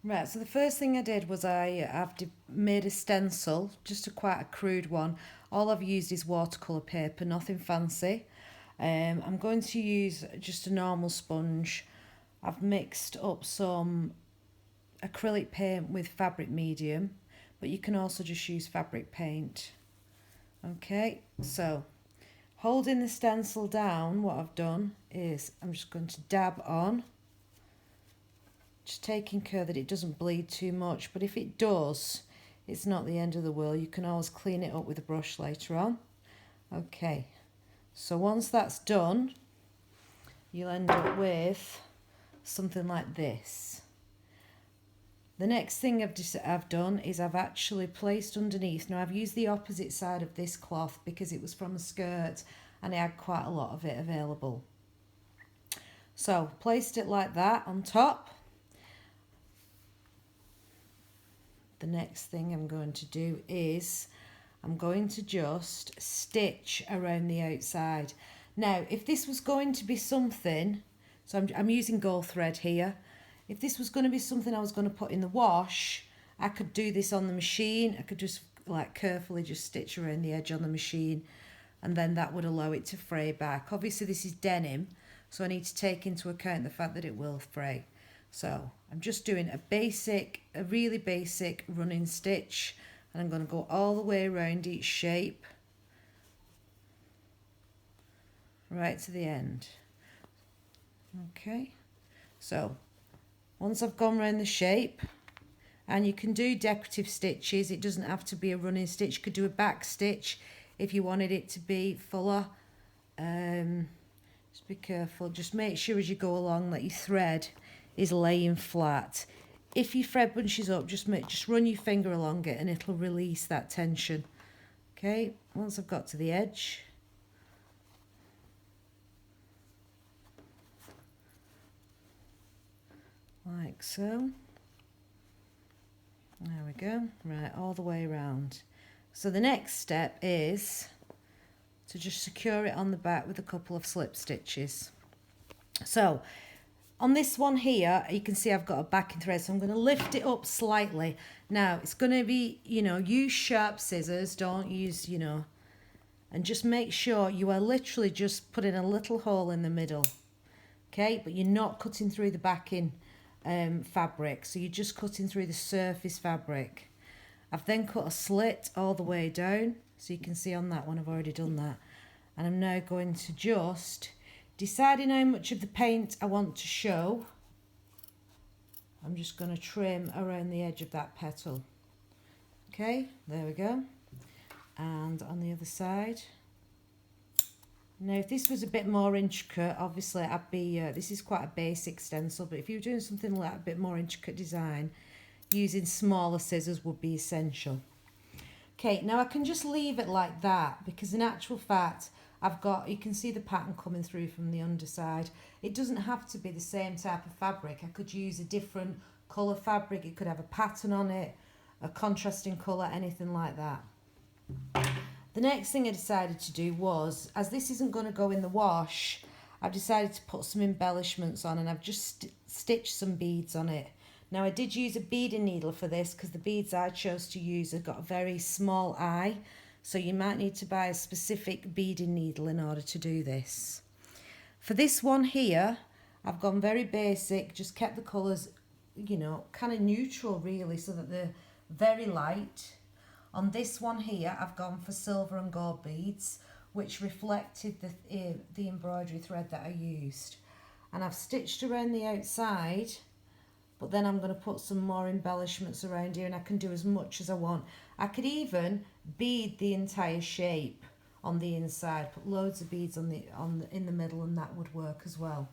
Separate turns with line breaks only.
Right, so the first thing I did was I've made a stencil, just quite a crude one. All I've used is watercolour paper, nothing fancy. I'm going to use just a normal sponge. I've mixed up some acrylic paint with fabric medium, but you can also just use fabric paint. Okay, so holding the stencil down, what I've done is I'm just going to dab on, just taking care that it doesn't bleed too much, but if it does, it's not the end of the world. You can always clean it up with a brush later on. Okay, so once that's done, you'll end up with something like this. The next thing I've done is I've actually placed underneath. Now I've used the opposite side of this cloth because it was from a skirt and I had quite a lot of it available. So placed it like that on top. The next thing I'm going to do is I'm going to just stitch around the outside. Now if this was going to be something, so I'm using gold thread here. If this was going to be something I was going to put in the wash, I could do this on the machine. I could just like carefully just stitch around the edge on the machine, and then that would allow it to fray back. Obviously this is denim, so I need to take into account the fact that it will fray. So I'm just doing a really basic running stitch, and I'm going to go all the way around each shape right to the end. Okay, so once I've gone around the shape, and you can do decorative stitches, it doesn't have to be a running stitch. You could do a back stitch if you wanted it to be fuller. Just be careful, just make sure as you go along that your thread is laying flat. If your thread bunches up, just run your finger along it and it'll release that tension. Okay, once I've got to the edge, like so. There we go, right, all the way around. So the next step is to just secure it on the back with a couple of slip stitches. So on this one here, you can see I've got a backing thread, so I'm going to lift it up slightly. Now it's going to be, use sharp scissors, don't use, and just make sure you are literally just putting a little hole in the middle. Okay, but you're not cutting through the backing fabric, so you're just cutting through the surface fabric. I've then cut a slit all the way down, so you can see on that one I've already done that, and I'm now going to just, deciding how much of the paint I want to show, I'm just going to trim around the edge of that petal. Okay, there we go. And on the other side. Now if this was a bit more intricate, obviously I'd be, this is quite a basic stencil, but if you're doing something like a bit more intricate design, using smaller scissors would be essential. Okay, now I can just leave it like that because in actual fact, you can see the pattern coming through from the underside. It doesn't have to be the same type of fabric. I could use a different colour fabric. It could have a pattern on it, a contrasting colour, anything like that. The next thing I decided to do was, as this isn't going to go in the wash, I've decided to put some embellishments on, and I've just stitched some beads on it. Now I did use a beading needle for this because the beads I chose to use have got a very small eye, so you might need to buy a specific beading needle in order to do this. For this one here, I've gone very basic, just kept the colours, kind of neutral really, so that they're very light. On this one here, I've gone for silver and gold beads, which reflected the embroidery thread that I used. And I've stitched around the outside, but then I'm going to put some more embellishments around here, and I can do as much as I want. I could even bead the entire shape on the inside, put loads of beads in the middle, and that would work as well.